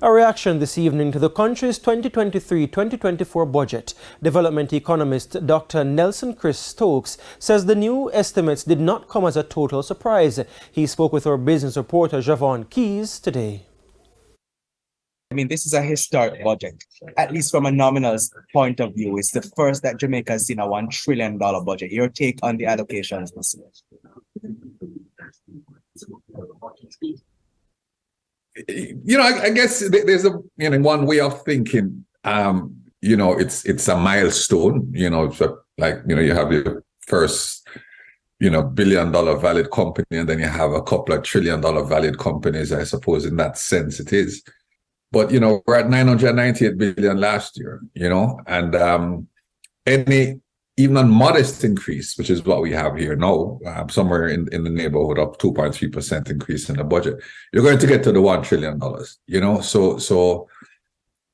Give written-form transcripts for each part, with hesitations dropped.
A reaction this evening to the country's 2023-2024 budget. Development economist Dr. Nelson Chris Stokes says the new estimates did not come as a total surprise. He spoke with our business reporter Javon Keys today. I mean, this is a historic budget, at least from a nominal point of view. It's the first that Jamaica has seen a $1 trillion budget. Your take on the allocations this year? I guess there's one way of thinking. It's a milestone. You have your first $1 billion valued company, and then you have a couple of $1 trillion valued companies. I suppose in that sense it is. But we're at 998 billion last year. And even a modest increase, which is what we have here now, somewhere in the neighborhood of 2.3% increase in the budget, you're going to get to the $1 trillion, So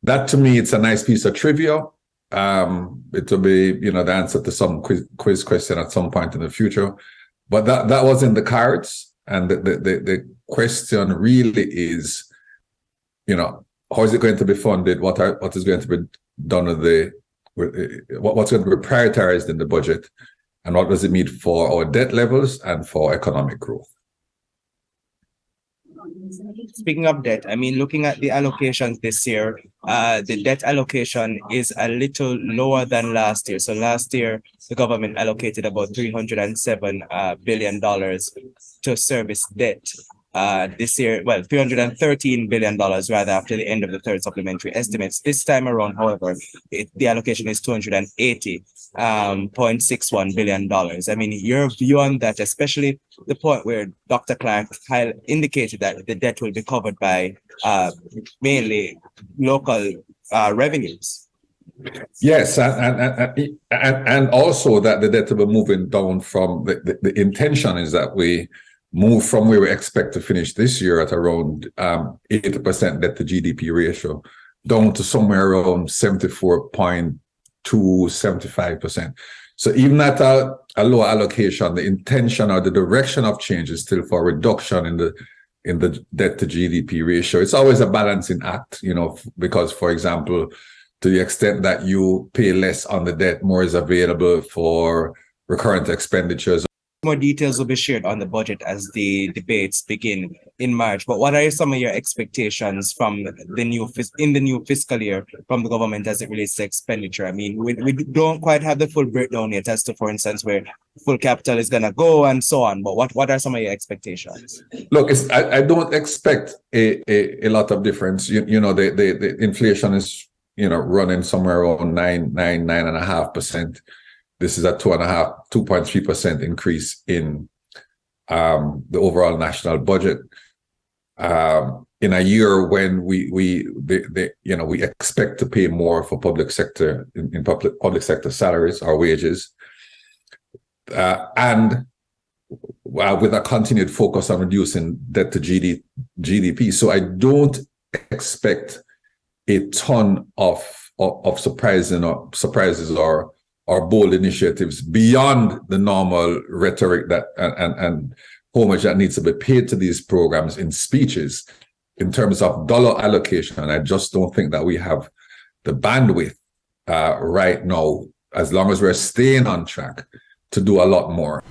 that to me, it's a nice piece of trivia. It will be, the answer to some quiz question at some point in the future. But that was in the cards. And the question really is, how is it going to be funded? What is going to be done with what's going to be prioritized in the budget, and what does it mean for our debt levels and for economic growth? Speaking of debt, I mean, looking at the allocations this year, the debt allocation is a little lower than last year. So last year, the government allocated about $307 billion to service debt. This year, $313 billion rather after the end of the third supplementary estimates. This time around, however, the allocation is $280.61 billion. I mean, your view on that, especially the point where Dr. Clark indicated that the debt will be covered by mainly local revenues. Yes, and also that the debt will be moving down from the intention is that we move from where we expect to finish this year at around 80% debt to GDP ratio down to somewhere around 74.2, 75%. So even at a lower allocation, the intention or the direction of change is still for a reduction in the debt to GDP ratio. It's always a balancing act, because, for example, to the extent that you pay less on the debt, more is available for recurrent expenditures. More details will be shared on the budget as the debates begin in March. But what are some of your expectations from the new fiscal year from the government as it relates to expenditure? I mean, we don't quite have the full breakdown yet as to, for instance, where full capital is going to go and so on. But what are some of your expectations? Look, I don't expect a lot of difference. The inflation is running somewhere around 9.5%. This is a 2.3% increase in the overall national budget in a year when we expect to pay more for public sector in public sector salaries or wages, and with a continued focus on reducing debt to GDP. So I don't expect a ton of surprises or bold initiatives beyond the normal rhetoric that and homage that needs to be paid to these programs in speeches. In terms of dollar allocation, I just don't think that we have the bandwidth right now, as long as we're staying on track, to do a lot more.